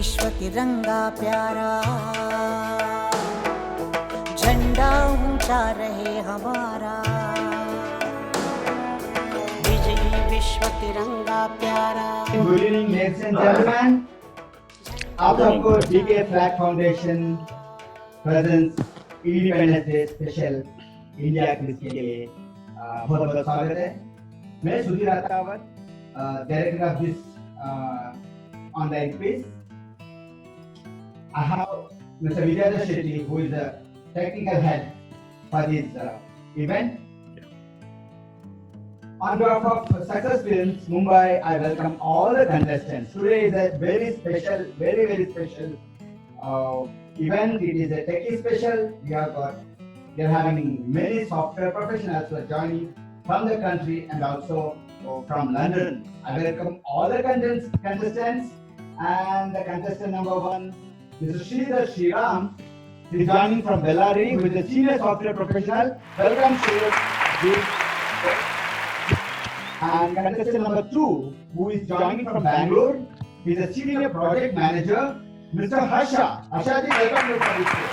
विश्व तिरंगा प्यारा, झंडा ऊंचा रहे हमारा। विजयी विश्व तिरंगा प्यारा। Good evening, ladies and gentlemen. आप सबको DK Flag Foundation presents Independence Day Special India quiz के लिए बहुत बहुत स्वागत है। मैं Sudhir Rathawat, director of this online quiz. I have Mr. Vijay Shetty, who is the technical head for this event. On behalf of Success Films Mumbai, I welcome all the contestants. Today is a very special event. It is a techie special. We are having many software professionals who are joining from the country and also from London. I welcome all the contestants, and the contestant number 1, Mr. Sridhar Sriram, is joining from Bellary, who is a senior software professional. Welcome, Sridhar. And contestant number 2, who is joining from Bangalore, is a senior project manager, Mr. Harsha. Harsha ji, welcome to this show.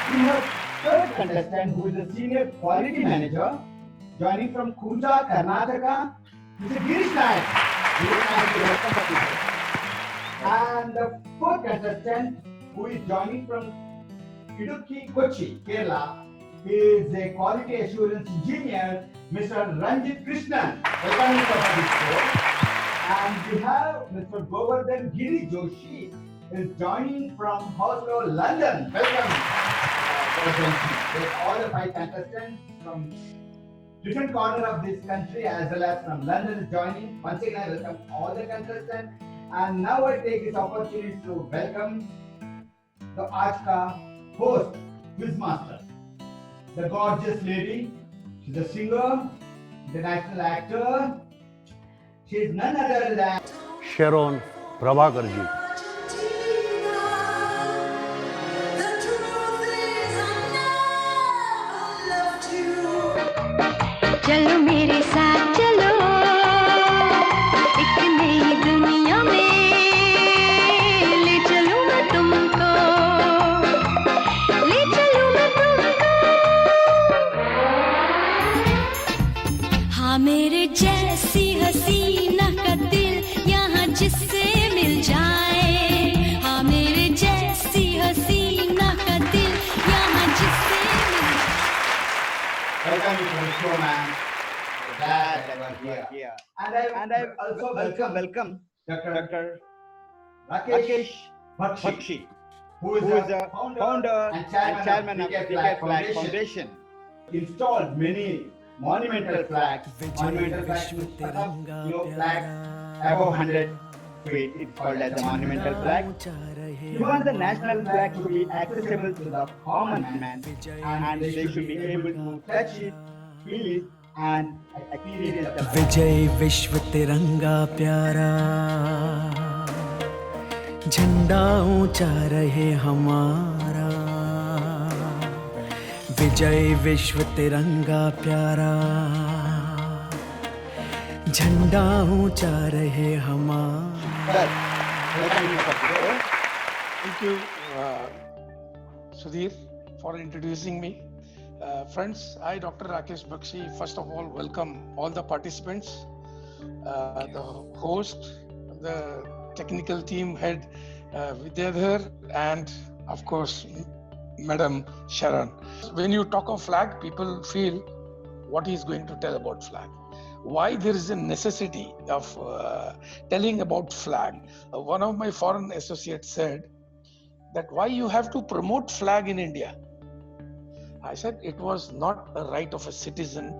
We have third contestant, who is a senior quality manager, joining from Kunja, Karnataka, Mr. Girish Nayak. Girish Nayak, welcome to this show. And the fourth contestant, who is joining from Idukki, Kochi, Kerala, is a quality assurance engineer, Mr. Ranjit Krishnan. Welcome to this show. And we have Mr. Govardhan Giri Joshi is joining from Oslo, London. Welcome. With all the 5 contestants from different corner of this country as well as from London is joining. Once again, I welcome all the contestants. And now I take this opportunity to welcome the Aaj host, Quizmaster, the gorgeous lady. She's a singer, international actor. She is none other than Sharon Prabhakar ji. चलो मेरे साथ चलो एक नई दुनिया में ले चलूं मैं तुमको हाँ मेरे जैसी हसीना का दिल यहाँ जिससे मिल जाए हाँ मेरे जैसी हसीना का दिल यहाँ जिससे मिल जाए। welcome you to the show, man. Glad that you are here. And I also welcome Dr. Rakesh Bakshi, who is the founder and chairman of DK Flag Foundation. Installed many monumental flags. Monumental flags flag above 100 feet. It's called as a monumental flag. He wants the national flag to be accessible to the common man, and they should be able to touch it, feel it, and experience the flag. विजय विश्व तिरंगा प्यारा, झंडा ऊंचा रहे हमारा। विजय विश्व तिरंगा प्यारा, झंडा ऊंचा रहे हमारा। Thank you, Sudhir, for introducing me. Friends, I, Dr. Rakesh Bakshi, first of all, welcome all the participants, the host, the technical team head, Vidyadhar, and of course, Madam Sharon. When you talk of flag, people feel what he is going to tell about flag. Why there is a necessity of telling about flag. One of my foreign associates said that why you have to promote flag in India. I said it was not a right of a citizen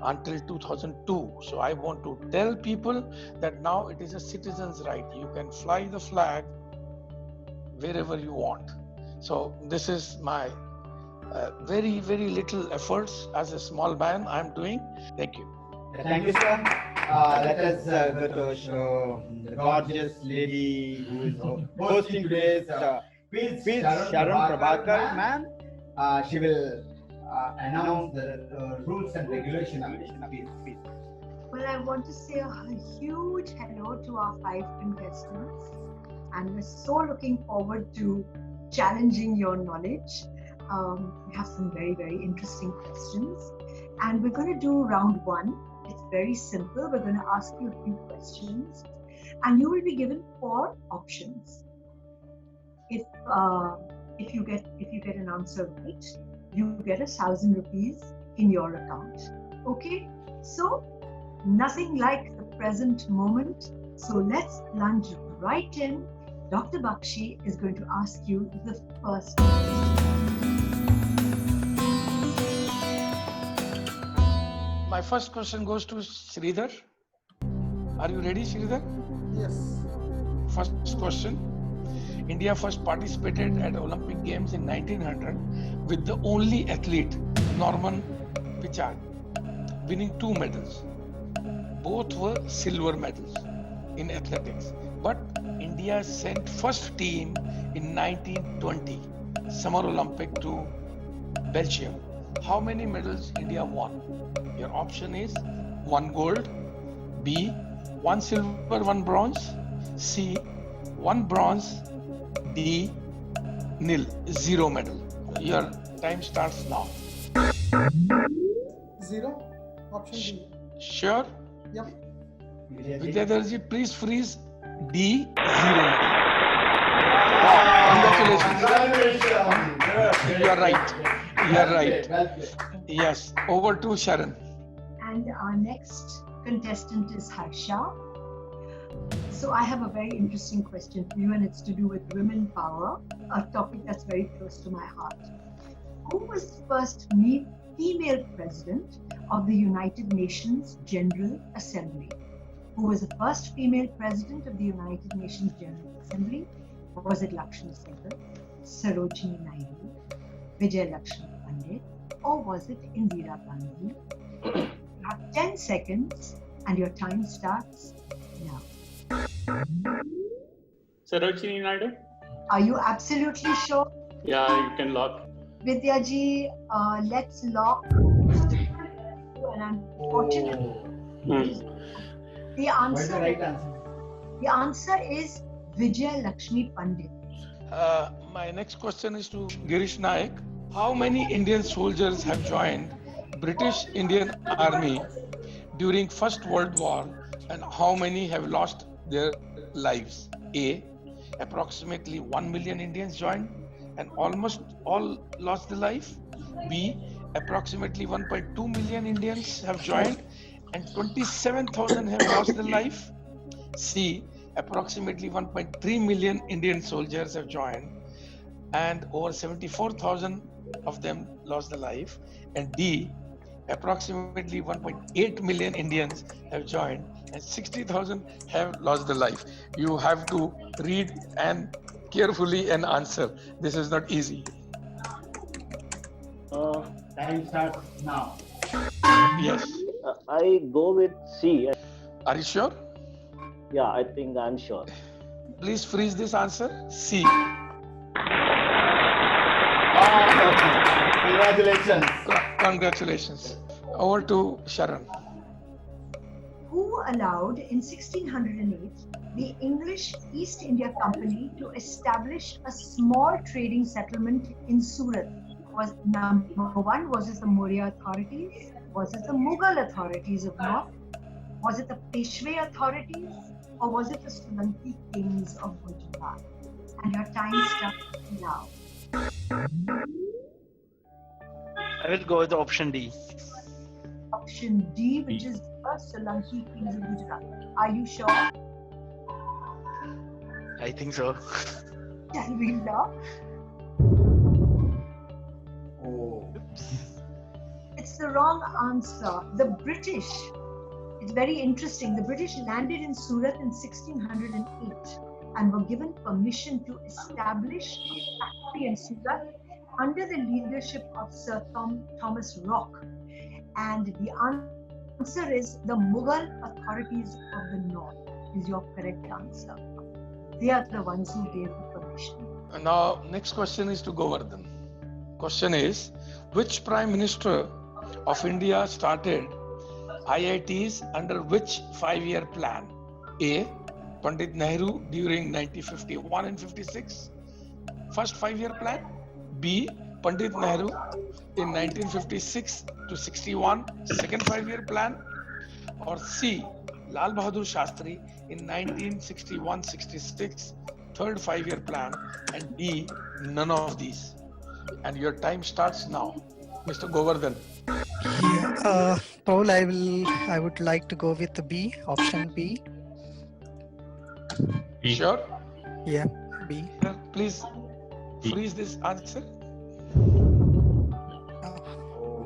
until 2002. So I want to tell people that now it is a citizen's right. You can fly the flag wherever you want. So this is my very, very little efforts as a small man I'm doing. Thank you. Thank you, sir. Let us go to show the gorgeous lady who is hosting today's quiz, Sharon Prabhakar, ma'am. She will announce the rules and regulations of this quiz. Well, I want to say a huge hello to our 5 contestants, and we're so looking forward to challenging your knowledge. We have some very, very interesting questions, and we're going to do round 1. It's very simple. We're going to ask you a few questions, and you will be given 4 options. If you get an answer right, you get 1,000 rupees in your account. Okay, so nothing like the present moment. So let's plunge right in. Dr. Bakshi is going to ask you the first question. My first question goes to Sridhar. Are you ready, Sridhar? Yes. First question. India first participated at Olympic Games in 1900 with the only athlete, Norman Pichard, winning 2 medals. Both were silver medals in athletics. But India sent first team in 1920 Summer Olympic to Belgium. How many medals India won? Your option is 1 gold, B, 1 silver, 1 bronze, C, 1 bronze, D, nil, 0 medal. Your time starts now. 0. Option D. Sure? Yep. Vidyadarji, please freeze D, 0 medal. Congratulations. You are right. You are right. Yes. Over to Sharon. And our next contestant is Harsha. So I have a very interesting question for you, and it's to do with women power, a topic that's very close to my heart. Who was the first female president of the United Nations General Assembly? Who was the first female president of the United Nations General Assembly? Was it Lakshmi Sehgal, Sarojini Naidu, Vijay Lakshmi Pandit, or was it Indira Gandhi? You have 10 seconds and your time starts now. Sarojini Naidu? Are you absolutely sure? Yeah, you can lock. Vidyaji, let's lock. And unfortunately, the answer is Vijay Lakshmi Pandit. My next question is to Girish Naik. How many Indian soldiers have joined British Indian Army during First World War, and how many have lost their lives? A, approximately 1 million Indians joined and almost all lost their life. B, approximately 1.2 million Indians have joined and 27,000 have lost their life. C, approximately 1.3 million Indian soldiers have joined and over 74,000 of them lost their life. And D, approximately 1.8 million Indians have joined and 60,000 have lost their life. You have to read and carefully and answer. This is not easy. Time starts now. Yes. I go with C. Are you sure? Yeah, I think I'm sure. Please freeze this answer. C. Congratulations. Congratulations. Over to Sharon. Who allowed in 1608 the English East India Company to establish a small trading settlement in Surat? Was number 1, was it the Maurya authorities? Was it the Mughal authorities of North? Was it the Peshwa authorities? Or was it the Solanki kings of Gujarat? And your time starts now. I will go with option D. Option D, which is the Solanki kings of Gujarat. Are you sure? I think so. Shall we lock? It's the wrong answer. The British, it's very interesting. The British landed in Surat in 1608 and were given permission to establish a factory in Surat under the leadership of Sir Thomas Rock. And the answer is the Mughal authorities of the north is your correct answer. They are the ones who gave the permission. Now, next question is to Govardhan. Question is, which Prime Minister of India started IITs under which 5-year plan? A. Pandit Nehru during 1951 and 56, first 5-year plan. B. Pandit Nehru in 1956 to 61, second 5-year plan. Or C. Lal Bahadur Shastri in 1961-66, third 5-year plan. And D. None of these. And your time starts now, Mr. Govardhan. Yeah, Paul, I would like to go with the B, option B. B. Sure. Yeah, B. Please freeze this answer.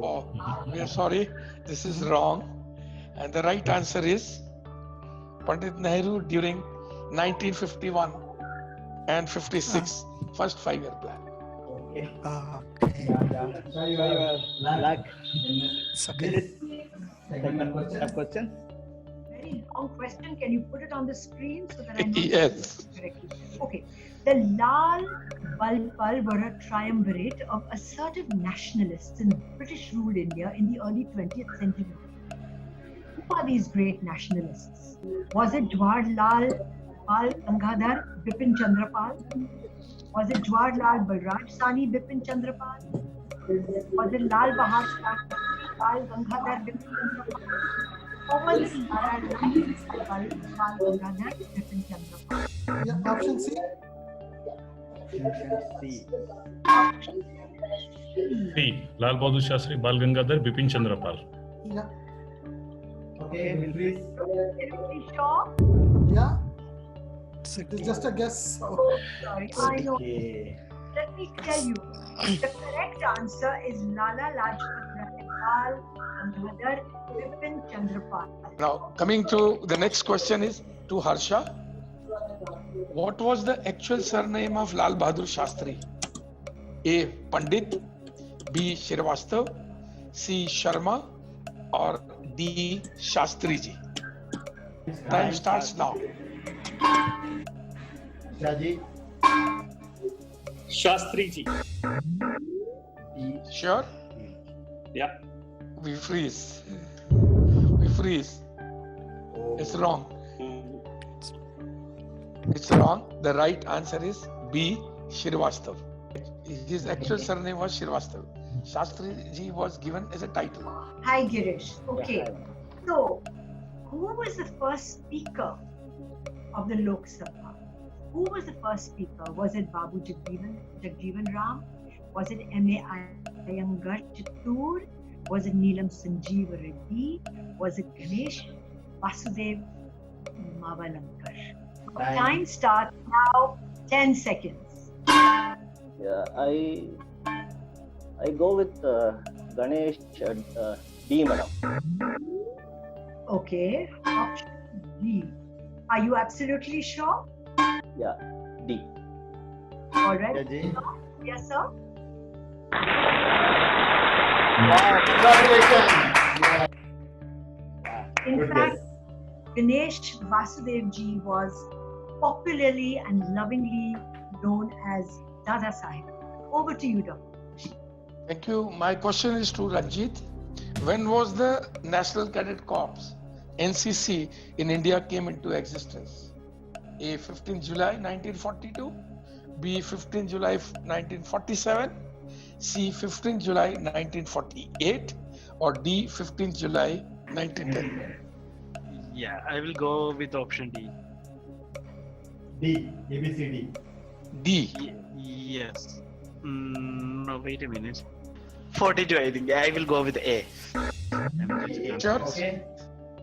Oh, we are sorry. This is wrong. And the right answer is Pandit Nehru during 1951 and 56, first 5-year plan. Okay. Okay. Try your luck. It's okay. Second question. Very long question. Can you put it on the screen so that I know Yes. correctly? Okay. The Lal Balbara triumvirate of assertive nationalists in British-ruled India in the early 20th century. Who are these great nationalists? Was it Jawaharlal Bal Gangadhar Bipin Chandrapal? Was it Jawaharlal Balraj Sani Bipin Chandrapal? Was it Lal Bahadur Bal Gangadhar Bipin Chandrapal? Or was it Lal Gangadhar Bipin Chandrapal? Yeah, option C. C. Lal Bahadur Shastri, Bal Gangadhar, Bipin Chandrapal. Yeah. Okay, we'll freeze. Can you be sure? Yeah. It's just a guess. Sorry, I know. Okay. Let me tell you, the correct answer is Lala Lajpat Rai, Bal Gangadhar Bipin Chandrapal. Now, coming to the next question is to Harsha. What was the actual surname of Lal Bahadur Shastri? A. Pandit, B. Shrivastava, C. Sharma, or D. Shastri ji? Time starts now. Shaji. Shastri ji. Sure? Yeah. We freeze. We freeze. It's wrong. It's wrong. The right answer is B. Shrivastava. His actual surname was Shrivastava. Shastri ji was given as a title. Hi, Girish. Okay. So, who was the first speaker of the Lok Sabha? Who was the first speaker? Was it Babu Jagjeevan Ram? Was it M.A. Iyengar Chittoor? Was it Neelam Sanjeev Reddy? Was it Ganesh Vasudev Mavalankar? Time starts now. 10 seconds. Yeah, I go with Ganesh D, madam. Okay. Option D. Are you absolutely sure? Yeah, D. All right. Shaji. Yes, sir. Congratulations. In Good fact, guess. Ganesh Vasudev ji was popularly and lovingly known as Dada Sahib. Over to you, Doctor. Thank you. My question is to Ranjit. When was the National Cadet Corps, NCC, in India came into existence? A. 15 July 1942, B. 15 July 1947, C. 15 July 1948, or D. 15 July 1910. Yeah, I will go with option D. D. ABCD. D. Yes. No, wait a minute. 42, I think. I will go with A. Sure? Okay.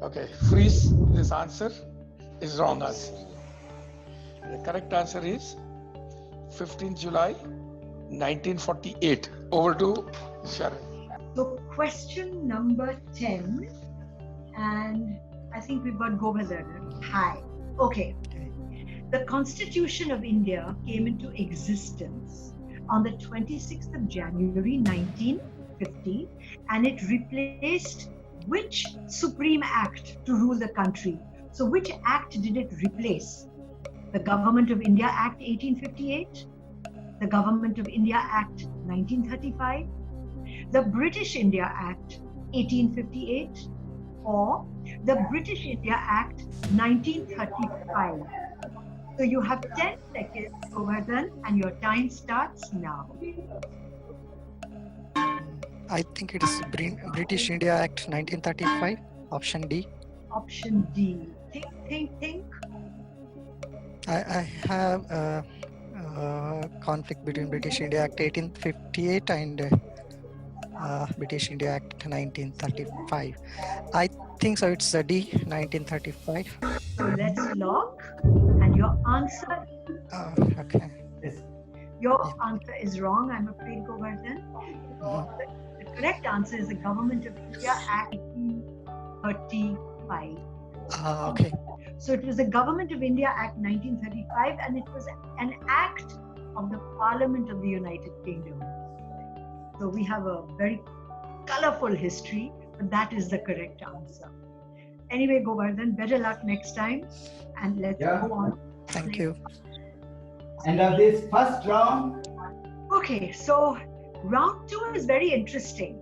Okay, freeze. This answer is wrong answer. The correct answer is 15 July 1948. Over to Sharon. So, question number 10, and I think we've got Govardhan. Hi. Okay. The Constitution of India came into existence on the 26th of January 1950, and it replaced which Supreme Act to rule the country? So, which act did it replace? The Government of India Act 1858, the Government of India Act 1935, the British India Act 1858, or the British India Act 1935? So you have 10 seconds, Govardhan, and your time starts now. I think it is British India Act 1935, option D. Option D. Think. I have a conflict between British India Act 1858 and British India Act 1935. I think so. It's a D, 1935. So let's lock. And your answer, Okay. your answer is wrong, I'm afraid, Govardhan. Mhm. The correct answer is the Government of India Act 1935. Okay. So it was the Government of India Act 1935, and it was an act of the Parliament of the United Kingdom. So we have a very colorful history, but that is the correct answer. Anyway, Govardhan, better luck next time, and let's go on. Thank you. End of this first round. Okay, so round 2 is very interesting.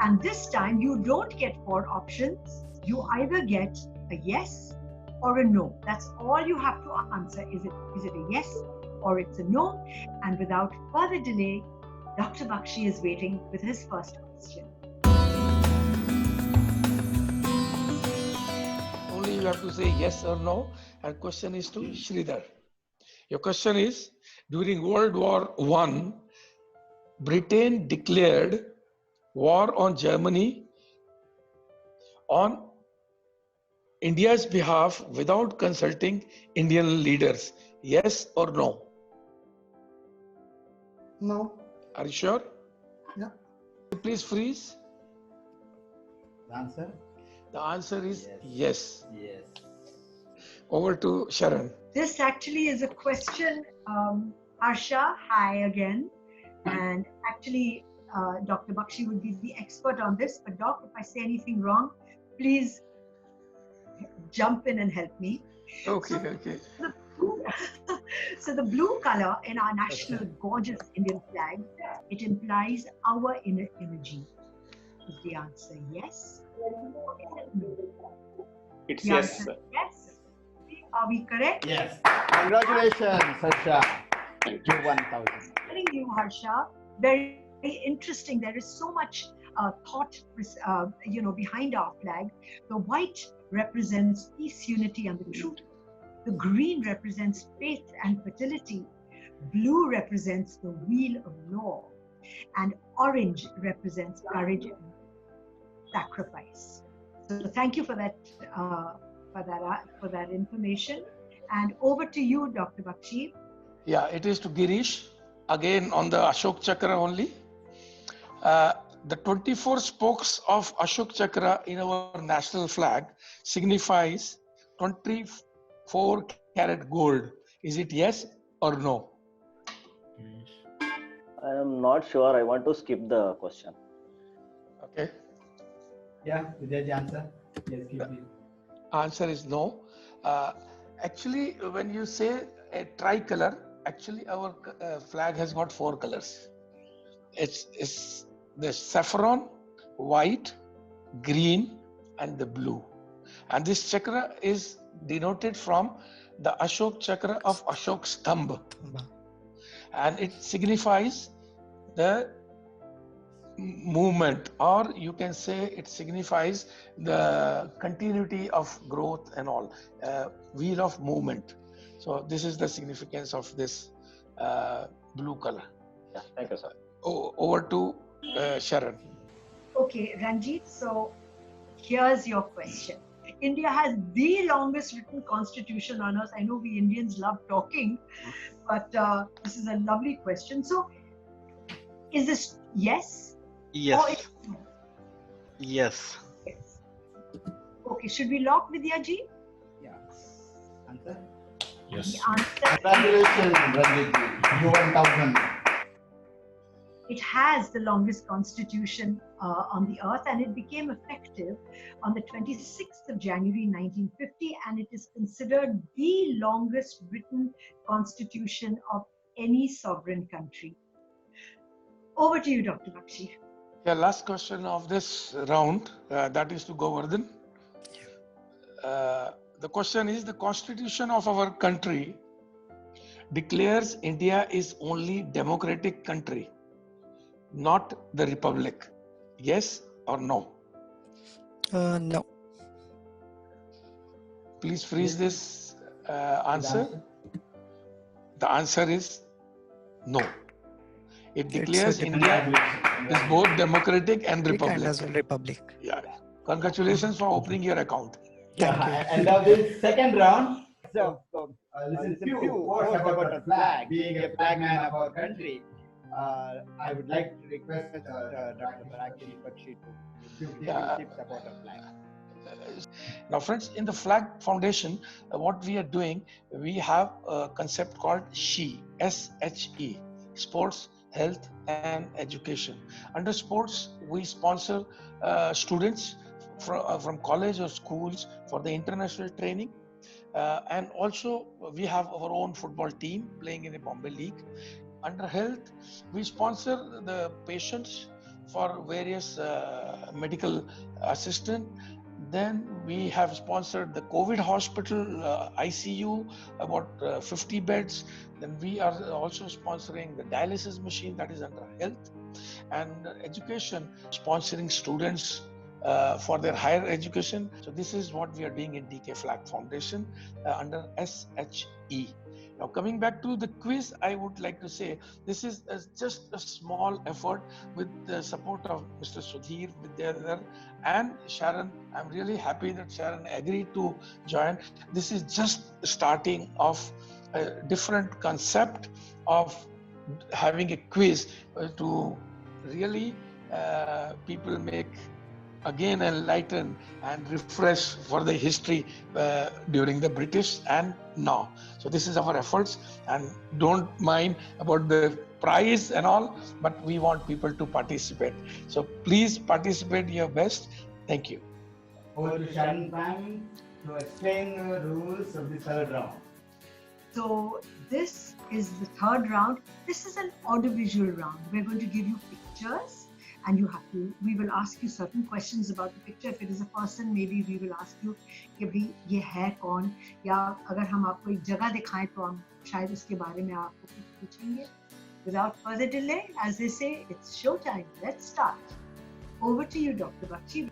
And this time you don't get 4 options. You either get a yes or a no. That's all you have to answer. Is it a yes or it's a no? And without further delay, Dr. Bakshi is waiting with his first question. Only you have to say yes or no. And question is to Sridhar. Your question is, during World War I, Britain declared war on Germany on India's behalf without consulting Indian leaders. Yes or no? No. Are you sure? Yeah. Please freeze. The answer? The answer is yes. Yes. Over to Sharon. This actually is a question, Harsha, hi again. And actually, Dr. Bakshi would be the expert on this. But Doc, if I say anything wrong, please jump in and help me. Okay, okay. So the blue color in our national gorgeous Indian flag, it implies our inner energy. Is the answer yes? Or is it no? It's The yes. answer is yes. Are we correct? Yes. Congratulations, Harsha. You 1,000. Telling you, Harsha, very, very interesting. There is so much thought, behind our flag. The white represents peace, unity, and the truth. The green represents faith and fertility. Blue represents the wheel of law, and orange represents courage and sacrifice. So thank you for that. For that information. And over to you, Dr. Bakshi. Yeah, it is to Girish, again on the Ashok Chakra only. The 24 spokes of Ashok Chakra in our national flag signifies 24 karat gold. Is it yes or no? I am not sure. I want to skip the question. Okay. Yeah, Vijay's answer. Yes, keep it. Answer is no. Actually, when you say a tricolor, actually our flag has got 4 colors. It's the saffron, white, green, and the blue. And this chakra is denoted from the Ashok Chakra of Ashok Stambha. And it signifies the movement, or you can say it signifies the continuity of growth and all, wheel of movement. So this is the significance of this blue color. Yeah, thank you, sir. Over to Sharon. Okay, Ranjit, so here's your question. India has the longest written constitution on earth. I know we Indians love talking, but this is a lovely question. So is this yes? Or Yes. is it no? Yes. Yes. Okay, should we lock Vidyaji? Yeah. Answer? Yes. The answer, Congratulations, Ranjit. You 1,000. it has the longest constitution on the earth, and it became effective on the 26th of January 1950, and it is considered the longest written constitution of any sovereign country. Over to you, Dr. Bakshi. Yeah, last question of this round, that is to Govardhan. The question is, the constitution of our country declares India is only democratic country, not the republic. Yes or no? No. Please freeze this answer. The answer is no. It declares India is both democratic and republic. as well republic. Yeah. Congratulations for opening your account. And now this second round. So, listen, few words about the flag. Being a flag man of our country, I would like to request Dr. Rakesh Bakshi to give tips about the flag. Now, friends, in the Flag Foundation, what we are doing, we have a concept called SHE, S-H-E, Sports, Health and Education. Under sports, we sponsor students from college or schools for the international training. And also, we have our own football team playing in the Bombay League. Under health, we sponsor the patients for various medical assistance. Then we have sponsored the COVID hospital, ICU, about 50 beds. Then we are also sponsoring the dialysis machine, that is under health. And education, sponsoring students for their higher education. So this is what we are doing in DK Flag Foundation under SHE. Now coming back to the quiz, I would like to say this is just a small effort with the support of Mr. Sudhir Vidyadhar and Sharon. I'm really happy that Sharon agreed to join. This is just starting of a different concept of having a quiz to really people make again enlighten and refresh for the history during the British and now. So this is our efforts, and don't mind about the prize and all, but we want people to participate. So please participate your best. Thank you. Over to Sharon Prime to explain the rules of the third round. So this is the third round. This is an audiovisual round. We're going to give you pictures. And we will ask you certain questions about the picture. If it is a person, maybe we will ask you कि भाई ये है कौन, या अगर हम आपको एक जगह दिखाएं तो हम शायद उसके बारे में आपको कुछ पूछेंगे. Without further delay, as they say, it's show time. Let's start. Over to you, Dr. Bakshi.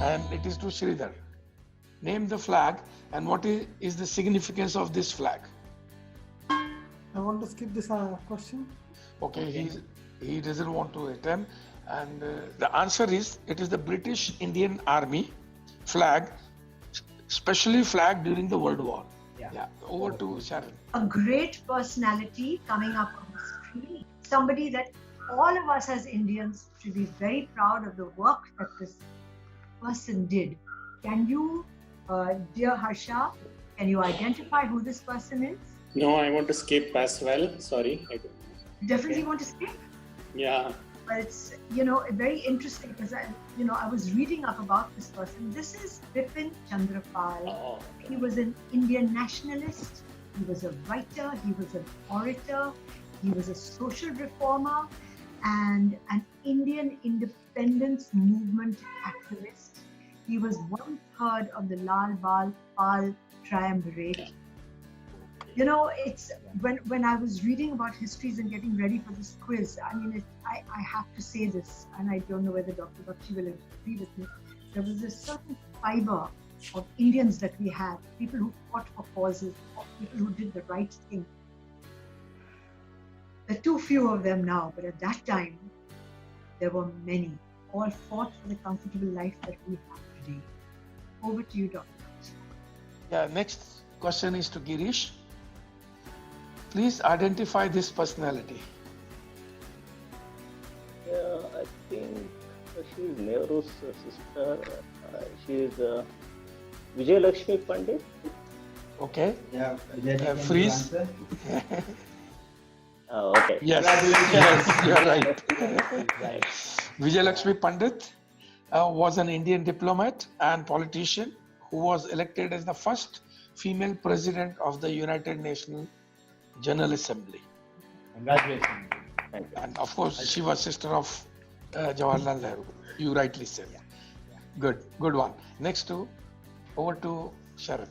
And it is to Sridhar. Name the flag and what is the significance of this flag? I want to skip this question. Okay, he doesn't want to attempt. And the answer is, it is the British Indian Army flag, specially flagged during the World War. Yeah. Over to Sharon. A great personality coming up on the screen. Somebody that all of us as Indians should be very proud of the work that this person did. Can you, dear Harsha, can you identify who this person is? No, I want to skip as well. Sorry. Definitely want to skip? Yeah. But it's, very interesting because I was reading up about this person. This is Bipin Chandra Pal. Oh, okay. He was an Indian nationalist. He was a writer. He was an orator. He was a social reformer and an Indian independence movement activist. He was 1/3 of the Lal Bal Pal triumvirate. It's when I was reading about histories and getting ready for this quiz, I have to say this, and I don't know whether Dr. Bakshi will agree with me. There was a certain fiber of Indians that we had, people who fought for causes, people who did the right thing. There are too few of them now, but at that time, there were many. All fought for the comfortable life that we have today. Over to you, Dr. Bakshi. Yeah, next question is to Girish. Please identify this personality. Yeah, I think she is Nehru's sister. She is Vijay Lakshmi Pandit. Okay. Yeah. Freeze. Okay. Yes, you are right. Vijay Lakshmi Pandit was an Indian diplomat and politician who was elected as the first female president of the United Nations General Assembly. Congratulations. Thank you. And of course, she was sister of Jawaharlal Nehru. You rightly said. Good one. Over to Sharon.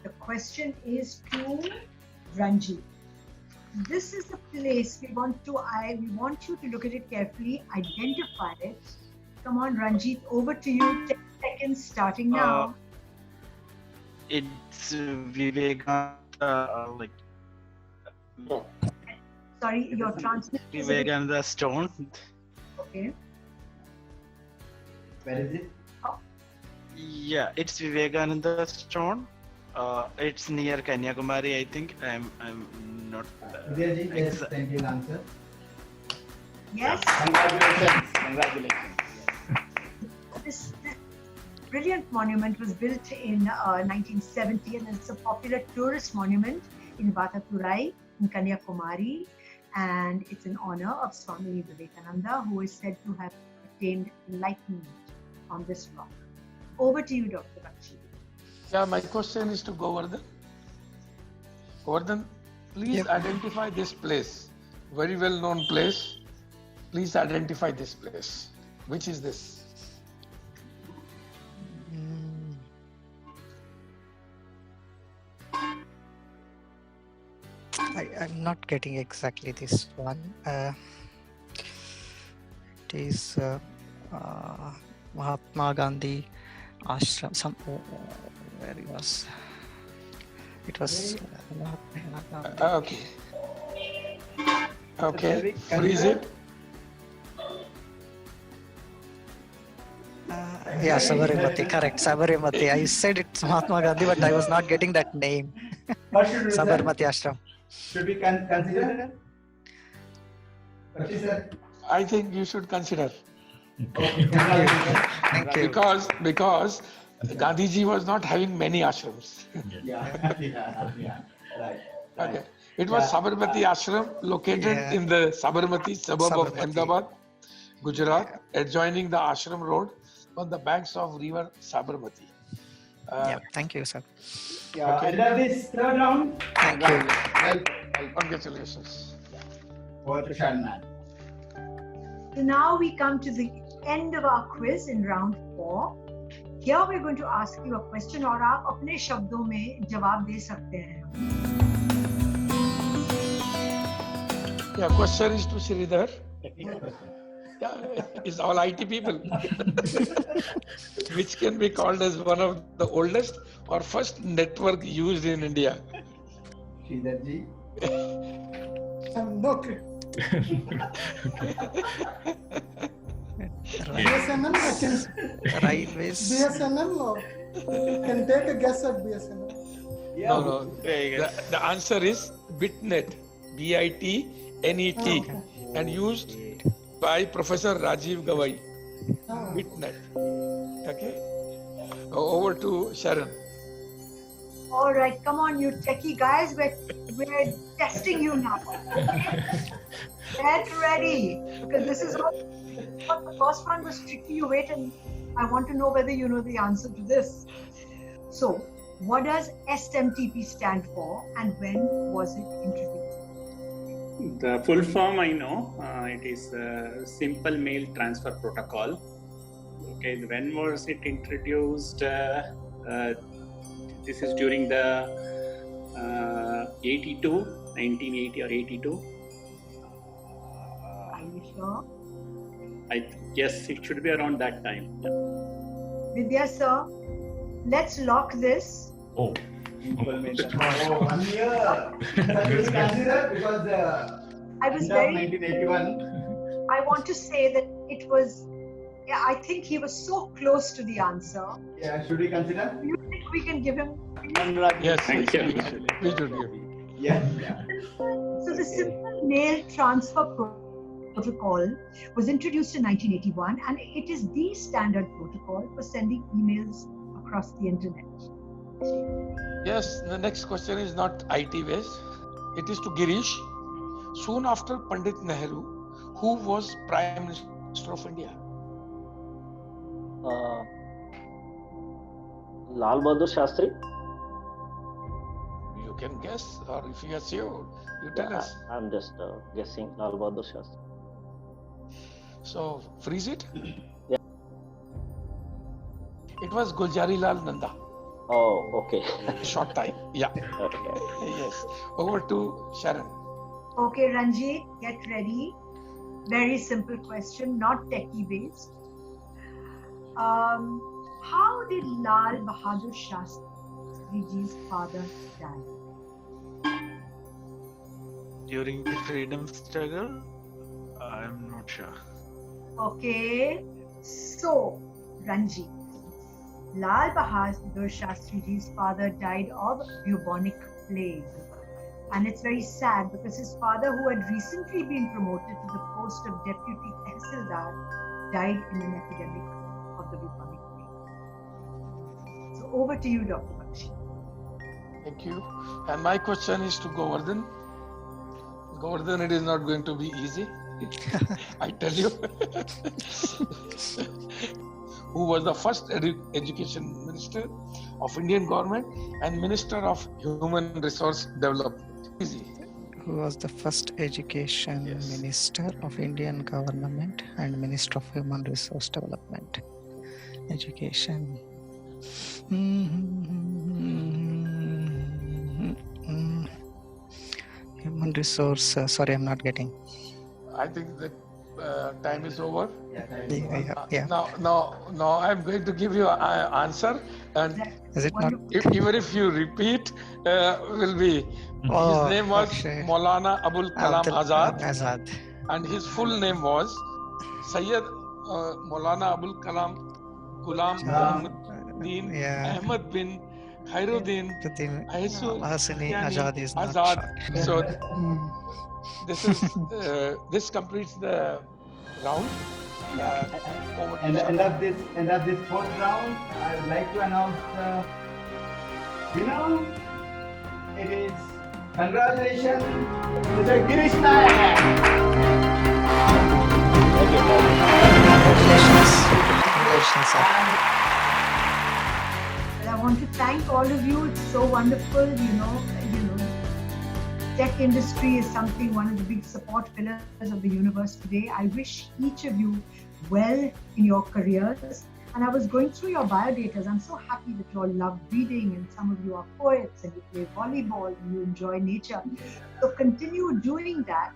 The question is to Ranjit. This is the place we want you to look at it carefully, identify it. Come on, Ranjit, over to you. 10 seconds starting now. It's Vivekananda, like Sorry, your transmission is a bit- Vivekananda stone. Okay. Where is it? Yeah, it's Vivekananda stone. It's near Kanyakumari, I think. I'm not. Vidyaji, yes, thank you, answer. Yes. Congratulations. This brilliant monument was built in 1970, and it's a popular tourist monument in Vataturai in Kanyakumari, and it's in honor of Swami Vivekananda, who is said to have attained enlightenment on this rock. Over to you, Dr. Bakshi. Yeah, my question is to Govardhan. Govardhan, please identify this place. Very well known place. Please identify this place. Which is this? I'm not getting exactly this one. It is Mahatma Gandhi ashram. Where it was? It was. Okay. Okay. Freeze it. Yeah, Sabarimati. Correct, Sabarimati. I said it's Mahatma Gandhi, but I was not getting that name. What should we say? Sabarmati Ashram. Should we consider? What is that? I think you should consider. Thank you. Because Gandhiji was not having many ashrams. Yeah. Right. Okay. It was Sabarmati Ashram located in the Sabarmati suburb of Ahmedabad, Gujarat, adjoining the Ashram Road on the banks of river Sabarmati. Thank you, sir. Yeah, end of this third round. Thank you. Congratulations. Over to Shanman. So now we come to the end of our quiz in round 4. Here we're going to ask you a question और आप अपने शब्दों में जवाब दे सकते हैं. Yeah, question is to Sridhar. Yeah, it's all IT people. Which can be called as one of the oldest or first network used in India. Sridharji. No. BSNL, I can. Railways. BSNL, can take a guess at BSNL. No. The answer is BitNet. BITNET. And used by Professor Rajiv Gawai. BitNet. Okay. Over to Sharon. All right, come on, you techie guys. We're testing you now. Get ready, because this is what the first one was tricky. You wait, and I want to know whether you know the answer to this. So, what does SMTP stand for, and when was it introduced? The full form I know. It is Simple Mail Transfer Protocol. Okay, when was it introduced? This is during the 1980 or 82. Are you sure? Yes, it should be around that time. Vidya sir, let's lock this. Oh, 1 year. Consider because I was end of very 1981. I want to say that it was. Yeah, I think he was so close to the answer. Yeah, should we consider? Do you think we can give him? Yes, Thank you. We should give. Yeah. So the Simple Mail Transfer Protocol was introduced in 1981, and it is the standard protocol for sending emails across the internet. Yes, the next question is not IT based. It is to Girish. Soon after Pandit Nehru, who was Prime Minister of India? Lal Bahadur Shastri. can guess, or if you are sure, you tell us. I'm just guessing Lal Bahadur Shastri. So freeze it. Yeah. It was Guljari Lal Nanda. Oh, okay. Short time. Yeah. Okay. Yes. Over to Sharon. Okay, Ranjit, get ready. Very simple question, not techie based. How did Lal Bahadur Shastriji's father die? During the freedom struggle? I'm not sure. Okay, so Ranjit, Lal Bahadur Shastriji's father died of bubonic plague. And it's very sad because his father, who had recently been promoted to the post of deputy Tehsildar, died in an epidemic of the bubonic plague. So over to you, Dr. Bakshi. Thank you. And my question is to Govardhan. Govardhan, it is not going to be easy. I tell you. Who was the first education minister of Indian government and minister of human resource development? Easy. Who was the first education minister of Indian government and minister of human resource development? Education. Human resource. Sorry, I'm not getting. I think the time is over. Yeah. Now I'm going to give you an answer, and Is it not? even if you repeat, will be. Oh, His name was okay. Maulana Abul Kalam Azad, Azad. and his full name was Sayyid Maulana Abul Kalam Ghulam Muhammaduddin Ahmad bin Khairuddin Hasani Azad is not Azad. short. So this completes the round. And at this fourth round, I would like to announce the winner. It is congratulations, Mr. Girish Nayak. Congratulations, sir. Well, I want to thank all of you. It's so wonderful, tech industry is one of the big support pillars of the universe today. I wish each of you well in your careers. And I was going through your biodatas. I'm so happy that you all love reading, and some of you are poets, and you play volleyball, and you enjoy nature. So continue doing that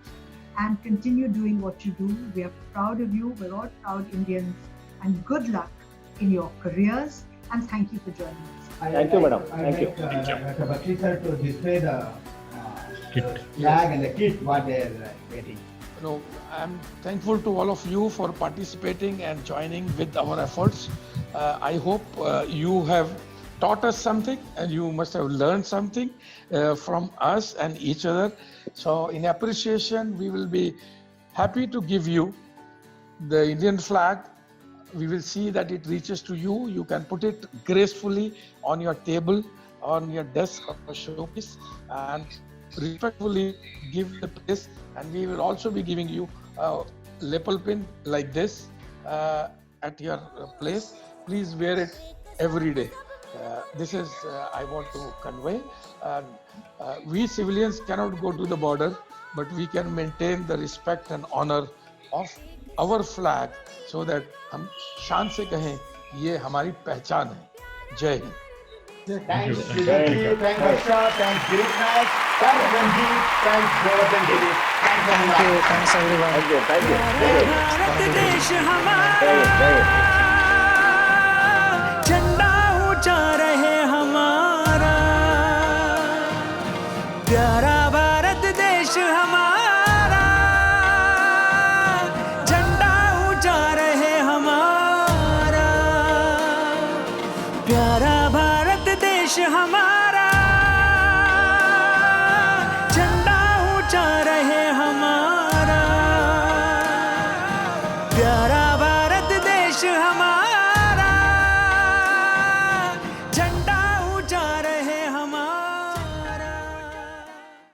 and continue doing what you do. We are proud of you. We're all proud Indians, and good luck in your careers. And thank you for joining us. Thank you, madam. Thank you. Dr. Bakshi sir to display the flag and the kit what they are getting. No, I'm thankful to all of you for participating and joining with our efforts. I hope you have taught us something, and you must have learned something from us and each other. So in appreciation, we will be happy to give you the Indian flag. We will see that it reaches to you. You can put it gracefully on your table, on your desk or showcase, and respectfully give the place. And we will also be giving you a lapel pin like this at your place. Please wear it every day. This is I want to convey. We civilians cannot go to the border, but we can maintain the respect and honor of our flag, so that हम शान से कहें ये हमारी पहचान है. जय Hind. Thanks, Sridharji. Thanks, Harsha. Thanks, Girish Nayak. Thanks, Ranjit. Thanks, Govardhan Giri. Thanks, everyone. Thanks, everyone. Thank you. Bharat देश हमारा, झंडा ऊंचा रहे हमारा, प्यारा भारत देश हमारा, झंडा ऊंचा रहे हमारा, प्यारा भारत देश हमारा.